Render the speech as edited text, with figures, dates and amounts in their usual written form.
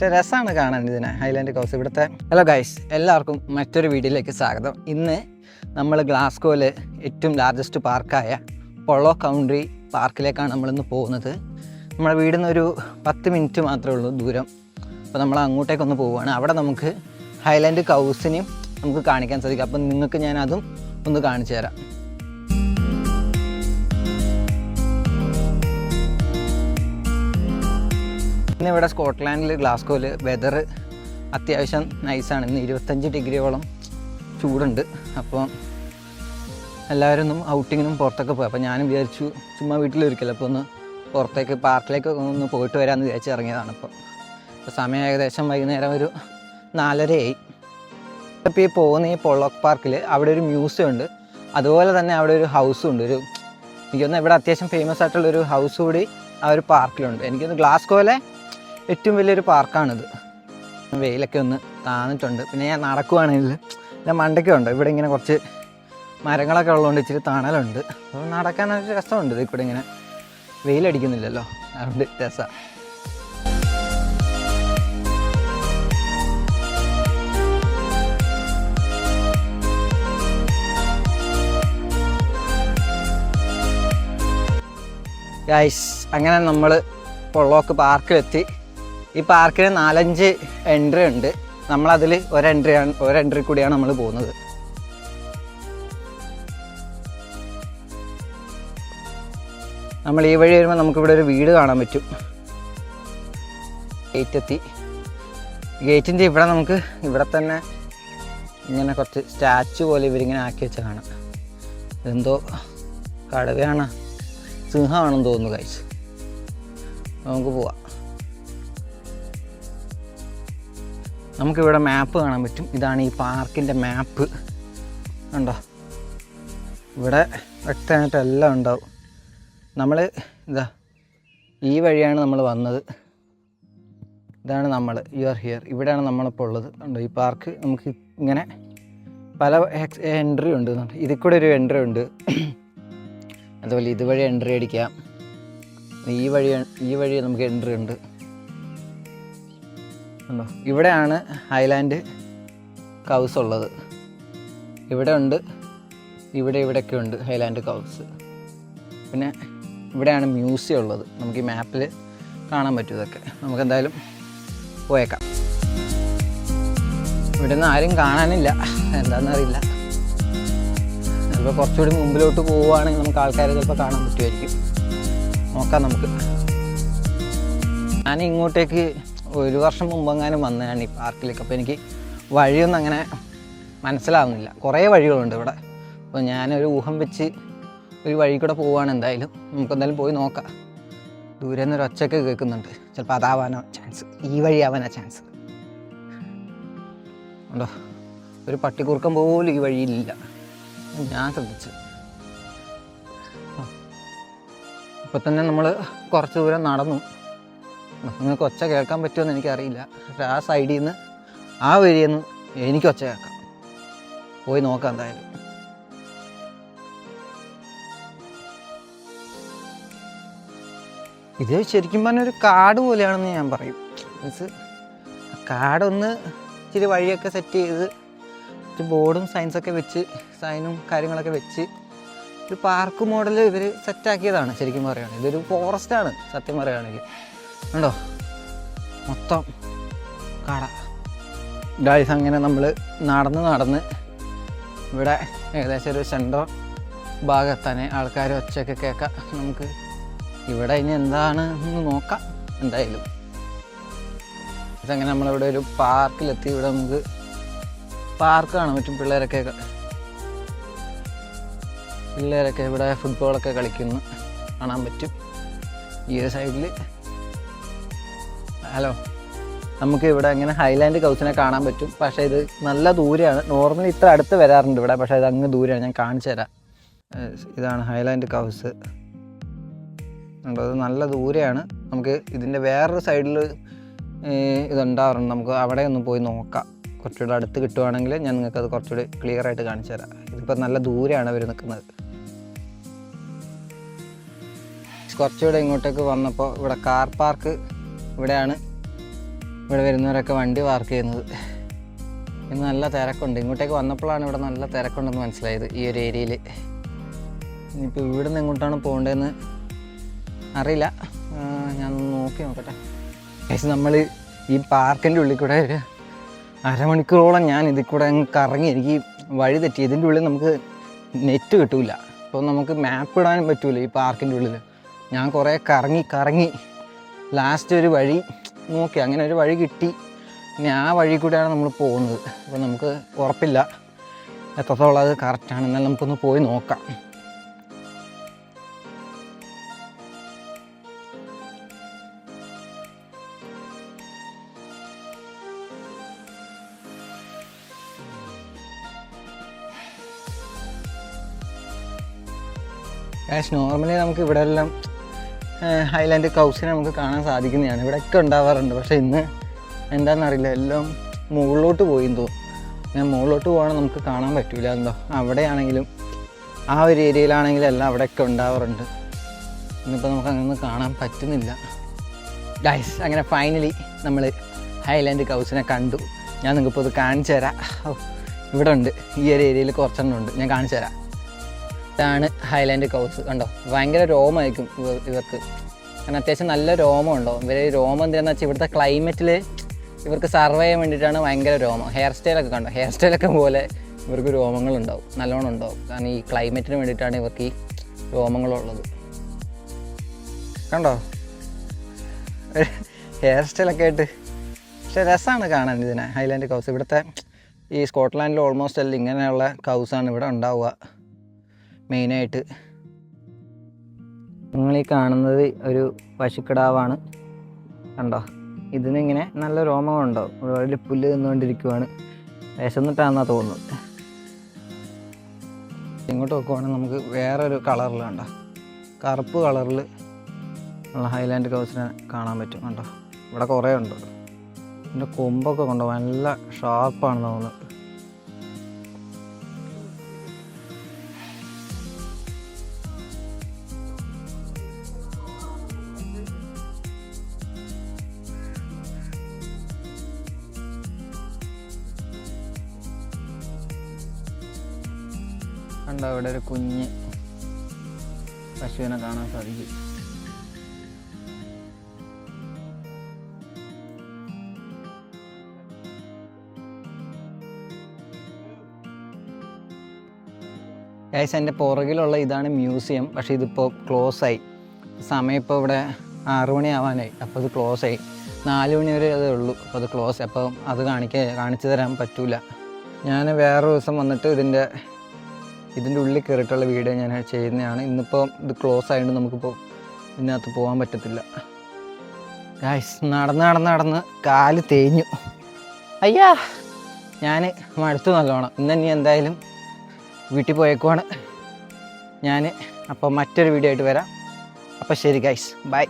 പക്ഷെ രസമാണ് കാണാൻ ഇതിനെ ഹൈലാൻഡ് കൗസ് ഇവിടുത്തെ. ഹലോ ഗൈസ്, എല്ലാവർക്കും മറ്റൊരു വീഡിയോയിലേക്ക് സ്വാഗതം. ഇന്ന് നമ്മൾ ഗ്ലാസ്ഗോയിൽ ഏറ്റവും ലാർജസ്റ്റ് പാർക്കായ പൊളോ കൗൺട്രി പാർക്കിലേക്കാണ് നമ്മളിന്ന് പോകുന്നത്. നമ്മുടെ വീടിൽ നിന്നൊരു 10 മിനിറ്റ് മാത്രമേ ഉള്ളൂ ദൂരം. അപ്പോൾ നമ്മൾ അങ്ങോട്ടേക്കൊന്ന് പോവുകയാണ്. അവിടെ നമുക്ക് ഹൈലാൻഡ് കൗസിനെയും നമുക്ക് കാണിക്കാൻ സാധിക്കും. അപ്പം നിങ്ങൾക്ക് ഞാൻ അതും ഒന്ന് കാണിച്ചു തരാം. ഇന്നിവിടെ സ്കോട്ട്ലാൻഡിൽ ഗ്ലാസ്ഗോയിൽ വെതർ അത്യാവശ്യം നൈസാണ്. ഇന്ന് 25 ഡിഗ്രിയോളം ചൂടുണ്ട്. അപ്പോൾ എല്ലാവരും ഒന്നും ഔട്ടിങ്ങിനും പുറത്തൊക്കെ പോയി. അപ്പോൾ ഞാനും വിചാരിച്ചു ചുമ്മാ വീട്ടിലിരിക്കില്ല, അപ്പോൾ ഒന്ന് പുറത്തേക്ക് പാർക്കിലേക്കൊക്കെ ഒന്ന് പോയിട്ട് വരാമെന്ന് വിചാരിച്ച് ഇറങ്ങിയതാണ്. ഇപ്പോൾ സമയം ഏകദേശം വൈകുന്നേരം ഒരു 4:30 ഇപ്പോൾ ഈ പോകുന്ന ഈ പൊളോക്ക് പാർക്കിൽ അവിടെ ഒരു മ്യൂസിയം ഉണ്ട്. അതുപോലെ തന്നെ അവിടെ ഒരു ഹൗസും ഉണ്ട്. എനിക്കൊന്ന് ഇവിടെ അത്യാവശ്യം ഫേമസ് ആയിട്ടുള്ളൊരു ഹൗസ് കൂടി ആ ഒരു പാർക്കിലുണ്ട്. എനിക്കൊന്ന് ഗ്ലാസ്ഗോയിലെ ഏറ്റവും വലിയൊരു പാർക്കാണിത്. വെയിലൊക്കെ ഒന്ന് താന്നിട്ടുണ്ട്. പിന്നെ ഞാൻ നടക്കുവാണെങ്കിൽ ഞാൻ മണ്ടയ്ക്കുണ്ട്. ഇവിടെ ഇങ്ങനെ കുറച്ച് മരങ്ങളൊക്കെ ഉള്ളതുകൊണ്ട് ഇച്ചിരി തണലുണ്ട്. അപ്പോൾ നടക്കാനൊരു രസമുണ്ട്. ഇത് ഇവിടെ ഇങ്ങനെ വെയിലടിക്കുന്നില്ലല്ലോ, അതുകൊണ്ട് രസമാണ്. ഗൈസ്, അങ്ങനെ നമ്മൾ പൊള്ളോക്ക് പാർക്കിലെത്തി. ഈ പാർക്കിന് 4-5 എൻട്രി ഉണ്ട്. നമ്മളതിൽ ഒരു എൻട്രി കൂടിയാണ് നമ്മൾ പോകുന്നത്. നമ്മൾ ഈ വഴി വരുമ്പോൾ നമുക്കിവിടെ ഒരു വീട് കാണാൻ പറ്റും. ഗേറ്റെത്തി. ഗേറ്റിൻ്റെ ഇവിടെ നമുക്ക് ഇവിടെ തന്നെ ഇങ്ങനെ കുറച്ച് സ്റ്റാച്ചു പോലെ ഇവരിങ്ങനെ ആക്കി വെച്ച കാണാം. എന്തോ കടുവയാണ്, സിംഹമാണെന്ന് തോന്നുന്നു ഗൈസ്. നമുക്ക് പോവാം. നമുക്കിവിടെ മാപ്പ് കാണാൻ പറ്റും. ഇതാണ് ഈ പാർക്കിൻ്റെ മാപ്പ്. ഉണ്ടോ? ഇവിടെ വ്യക്തമായിട്ട് എല്ലാം ഉണ്ടാവും. നമ്മൾ ഈ വഴിയാണ് നമ്മൾ വന്നത്. ഇതാണ് നമ്മൾ യു ആർ ഹിയർ. ഇവിടെയാണ് നമ്മളിപ്പോൾ ഉള്ളത്. ഉണ്ടോ? ഈ പാർക്ക് നമുക്ക് ഇങ്ങനെ പല എൻട്രി ഉണ്ട്. ഇതിൽ കൂടെ ഒരു എൻട്രി ഉണ്ട്. അതുപോലെ ഇതുവഴി എൻട്രി അടിക്കാം. ഈ വഴി നമുക്ക് എൻട്രി ഉണ്ട്. ഉണ്ടോ? ഇവിടെയാണ് ഹൈലാൻഡ് കൗസ് ഉള്ളത്. ഇവിടെ ഉണ്ട്, ഇവിടെയൊക്കെ ഉണ്ട് ഹൈലാൻഡ് കൗസ്. പിന്നെ ഇവിടെയാണ് മ്യൂസിയം ഉള്ളത്. നമുക്ക് ഈ മാപ്പിൽ കാണാൻ പറ്റും ഇതൊക്കെ. നമുക്ക് എന്തായാലും പോയേക്കാം. ഇവിടെ നിന്ന് ആരും കാണാനില്ല, എന്താണെന്നറിയില്ല. ചിലപ്പോൾ കുറച്ചുകൂടി മുമ്പിലോട്ട് പോവുകയാണെങ്കിൽ നമുക്ക് ആൾക്കാരെ ചിലപ്പോൾ കാണാൻ പറ്റുമായിരിക്കും. നോക്കാം നമുക്ക്. ഞാൻ ഇങ്ങോട്ടേക്ക് 1 വർഷം മുമ്പെങ്ങാനും വന്നതാണ് ഈ പാർക്കിലേക്ക്. അപ്പോൾ എനിക്ക് വഴിയൊന്നും അങ്ങനെ മനസ്സിലാവുന്നില്ല. കുറേ വഴികളുണ്ട് ഇവിടെ. അപ്പോൾ ഞാനൊരു ഊഹം വെച്ച് ഒരു വഴി കൂടെ പോവുകയാണ്. എന്തായാലും നമുക്കെന്തായാലും പോയി നോക്കാം. ദൂരെ നിന്നൊരു ഒച്ചയൊക്കെ കേൾക്കുന്നുണ്ട്. ചിലപ്പോൾ അതാവാനോ ചാൻസ്, ഈ വഴിയാവാനാ ചാൻസ്. ഉണ്ടോ? ഒരു പട്ടിക്കുറുക്കം പോലും ഈ വഴിയിലില്ല, ഞാൻ ശ്രദ്ധിച്ചു. ഇപ്പം തന്നെ നമ്മൾ കുറച്ച് ദൂരം നടന്നു. നിങ്ങൾക്ക് ഒച്ച കേൾക്കാൻ പറ്റുമെന്ന് എനിക്കറിയില്ല. പക്ഷെ ആ സൈഡിൽ നിന്ന് ആ വഴിയിൽ നിന്ന് എനിക്ക് ഒച്ച കേൾക്കാം. പോയി നോക്കാം എന്തായാലും. ഇത് ശരിക്കും പറഞ്ഞൊരു കാട് പോലെയാണെന്ന് ഞാൻ പറയും. മീൻസ് കാടൊന്ന് ഇച്ചിരി വഴിയൊക്കെ സെറ്റ് ചെയ്ത് ബോർഡും സൈൻസൊക്കെ വെച്ച് സൈനും കാര്യങ്ങളൊക്കെ വെച്ച് ഒരു പാർക്ക് മോഡൽ ഇവർ സെറ്റാക്കിയതാണ് ശരിക്കും പറയുകയാണെങ്കിൽ. ഇതൊരു ഫോറസ്റ്റാണ് സത്യം പറയുകയാണെങ്കിൽ. ഉണ്ടോ? മൊത്തം കാട. ഗായ്സ്, അങ്ങനെ നമ്മൾ നടന്ന് ഇവിടെ ഏകദേശം ഒരു സെൻറ്റർ ഭാഗത്താണ്. ആൾക്കാർ ഒച്ചയൊക്കെ കേൾക്കാം. നമുക്ക് ഇവിടെ ഇനി എന്താണ് എന്ന് നോക്കാം എന്തായാലും. അങ്ങനെ നമ്മളിവിടെ ഒരു പാർക്കിലെത്തി. ഇവിടെ നമുക്ക് പാർക്ക് കാണാൻ പറ്റും. പിള്ളേരൊക്കെ ഇവിടെ ഫുട്ബോളൊക്കെ കളിക്കുന്നു കാണാൻ പറ്റും ഈ ഒരു സൈഡിൽ. ഹലോ, നമുക്ക് ഇവിടെ ഇങ്ങനെ ഹൈലാൻഡ് കൗസിനെ കാണാൻ പറ്റും. പക്ഷേ ഇത് നല്ല ദൂരെയാണ്. നോർമലി ഇത്ര അടുത്ത് വരാറുണ്ട് ഇവിടെ, പക്ഷേ ഇത് അങ്ങ് ദൂരെയാണ്. ഞാൻ കാണിച്ചു തരാം. ഇതാണ് ഹൈലാൻഡ് കൗസ്. ഉണ്ടോ? അത് നല്ല ദൂരെയാണ്. നമുക്ക് ഇതിൻ്റെ വേറൊരു സൈഡിൽ ഇതുണ്ടാവാറുണ്ട്. നമുക്ക് അവിടെ ഒന്ന് പോയി നോക്കാം. കുറച്ചുകൂടെ അടുത്ത് കിട്ടുവാണെങ്കിൽ ഞാൻ നിങ്ങൾക്കത് കുറച്ചുകൂടി ക്ലിയർ ആയിട്ട് കാണിച്ചു തരാം. ഇതിപ്പോൾ നല്ല ദൂരെയാണ് അവർ നിൽക്കുന്നത്. കുറച്ചുകൂടെ ഇങ്ങോട്ടേക്ക് വന്നപ്പോൾ ഇവിടെ കാർ പാർക്ക് ഇവിടെയാണ് ഇവിടെ വരുന്നവരൊക്കെ വണ്ടി പാർക്ക് ചെയ്യുന്നത്. ഇന്ന് നല്ല തിരക്കുണ്ട്. ഇങ്ങോട്ടേക്ക് വന്നപ്പോഴാണ് ഇവിടെ നല്ല തിരക്കുണ്ടെന്ന് മനസ്സിലായത് ഈ ഒരു ഏരിയയിൽ. ഇനിയിപ്പോൾ ഇവിടെ നിന്ന് എങ്ങോട്ടാണ് പോകേണ്ടതെന്ന് അറിയില്ല. ഞാൻ നോക്കി നോക്കട്ടെ. പക്ഷേ നമ്മൾ ഈ പാർക്കിൻ്റെ ഉള്ളിൽ കൂടെ ഒരു അരമണിക്കൂറോളം ഞാൻ ഇതിൽ കൂടെ അങ്ങ് കറങ്ങി. എനിക്ക് വഴി തെറ്റി. ഇതിൻ്റെ ഉള്ളിൽ നമുക്ക് നെറ്റ് കിട്ടില്ല. അപ്പോൾ നമുക്ക് മാപ്പ് ഇടാനും പറ്റില്ല ഈ പാർക്കിൻ്റെ ഉള്ളിൽ. ഞാൻ കുറേ കറങ്ങി ലാസ്റ്റ് ഒരു വഴി നോക്കി. അങ്ങനെ ഒരു വഴി കിട്ടി. ഇനി ആ വഴി കൂടെയാണ് നമ്മൾ പോകുന്നത്. അപ്പോൾ നമുക്ക് ഉറപ്പില്ല എത്രത്തോളം അത് കറക്റ്റാണ്. എന്നാൽ നമുക്കൊന്ന് പോയി നോക്കാം. നോർമലി നമുക്ക് ഇവിടെ എല്ലാം ഹൈലാൻഡ് കൗസിനെ നമുക്ക് കാണാൻ സാധിക്കുന്നതാണ്. ഇവിടെയൊക്കെ ഉണ്ടാവാറുണ്ട്. പക്ഷേ ഇന്ന് എന്താണെന്നറിയില്ല, എല്ലാം മുകളിലോട്ട് പോയിന്ന് തോന്നും. ഞാൻ മുകളിലോട്ട് പോകണം നമുക്ക് കാണാൻ പറ്റില്ല. എന്തോ അവിടെയാണെങ്കിലും ആ ഒരു ഏരിയയിലാണെങ്കിലും എല്ലാം അവിടെയൊക്കെ ഉണ്ടാവാറുണ്ട്. ഇന്നിപ്പോൾ നമുക്ക് അങ്ങനെ കാണാൻ പറ്റുന്നില്ല. ഗൈസ്, അങ്ങനെ ഫൈനലി നമ്മൾ ഹൈലാൻഡ് കൗസിനെ കണ്ടു. ഞാൻ നിങ്ങൾക്കിപ്പോൾ ഇത് കാണിച്ചു തരാം. ഇവിടെ ഉണ്ട്, ഈ ഒരു ഏരിയയിൽ കുറച്ചെണ്ണം ഉണ്ട്. ഞാൻ കാണിച്ചു തരാം. ഇതാണ് ഹൈലാൻഡ് കൗസ്. കണ്ടോ, ഭയങ്കര രോമമായിരിക്കും ഇവർക്ക്. കാരണം അത്യാവശ്യം നല്ല രോമം ഉണ്ടോ. ഇവർ രോമം എന്താണെന്ന് വെച്ചാൽ ഇവിടുത്തെ ക്ലൈമറ്റിൽ ഇവർക്ക് സർവൈവ് ചെയ്യാൻ വേണ്ടിയിട്ടാണ് ഭയങ്കര രോമം. ഹെയർ സ്റ്റൈലൊക്കെ കണ്ടോ, ഹെയർ സ്റ്റൈലൊക്കെ പോലെ ഇവർക്ക് രോമങ്ങളുണ്ടാവും, നല്ലോണം ഉണ്ടാവും. കാരണം ഈ ക്ലൈമറ്റിന് വേണ്ടിയിട്ടാണ് ഇവർക്ക് ഈ രോമങ്ങളുള്ളത്. കണ്ടോ ഹെയർ സ്റ്റൈലൊക്കെ ആയിട്ട്. പക്ഷേ രസമാണ് കാണാൻ ഇതിനെ, ഹൈലാൻഡ് കൗസ്. ഇവിടുത്തെ ഈ സ്കോട്ട്ലാൻഡിൽ ഓൾമോസ്റ്റ് എല്ലാം ഇങ്ങനെയുള്ള കൗസാണ് ഇവിടെ ഉണ്ടാവുക മെയിനായിട്ട്. നിങ്ങളീ കാണുന്നത് ഒരു പശുക്കിടാവാണ്. കണ്ടോ, ഇതിനിങ്ങനെ നല്ല രോമങ്ങളുണ്ടാവും. ഇവിടെ പുല്ല് തിന്നുകൊണ്ടിരിക്കുവാണ്. വിശന്നിട്ടാണെന്നാണ് തോന്നുന്നത്. ഇങ്ങോട്ട് നോക്കുവാണെങ്കിൽ നമുക്ക് വേറൊരു കളറിൽ കണ്ടോ, കറുപ്പ് കളറിൽ ഉള്ള ഹൈലാൻഡ് കൗസിനെ കാണാൻ പറ്റും. കണ്ടോ, ഇവിടെ കുറേ ഉണ്ട്. ഇതിൻ്റെ കൊമ്പൊക്കെ കണ്ടോ, നല്ല ഷാർപ്പാണെന്ന് തോന്നുന്നത്. കണ്ടോ, ഇവിടെ ഒരു കുഞ്ഞ് പശുവിനെ കാണാൻ സാധിക്കും. ഗൈസ്, എൻ്റെ പുറകിലുള്ള ഇതാണ് മ്യൂസിയം. പക്ഷേ ഇതിപ്പോൾ ക്ലോസ് ആയി. സമയം ഇപ്പോൾ ഇവിടെ 6 മണി ആവാനായി. അപ്പോൾ ഇത് ക്ലോസ് ആയി. 4 മണി വരെ അതേ ഉള്ളൂ. അപ്പോൾ അത് ക്ലോസ്. അപ്പോൾ അത് കാണിച്ചു തരാൻ പറ്റില്ല. ഞാൻ വേറൊരു ദിവസം വന്നിട്ട് ഇതിൻ്റെ ഉള്ളിൽ കയറിയിട്ടുള്ള വീഡിയോ ഞാൻ ചെയ്യുന്നതാണ്. ഇന്നിപ്പോൾ ഇത് ക്ലോസ് ആയതുകൊണ്ട് നമുക്കിപ്പോൾ ഇതിനകത്ത് പോകാൻ പറ്റത്തില്ല. ഗൈസ്, നടന്ന് കാല് തേഞ്ഞു. അയ്യാ, ഞാൻ മടുത്തു നല്ലോണം. ഇനി എന്തായാലും വീട്ടിൽ പോയേക്കുവാണ് ഞാൻ. അപ്പോൾ മറ്റൊരു വീഡിയോ ആയിട്ട് വരാം. അപ്പോൾ ശരി ഗൈസ്, ബൈ.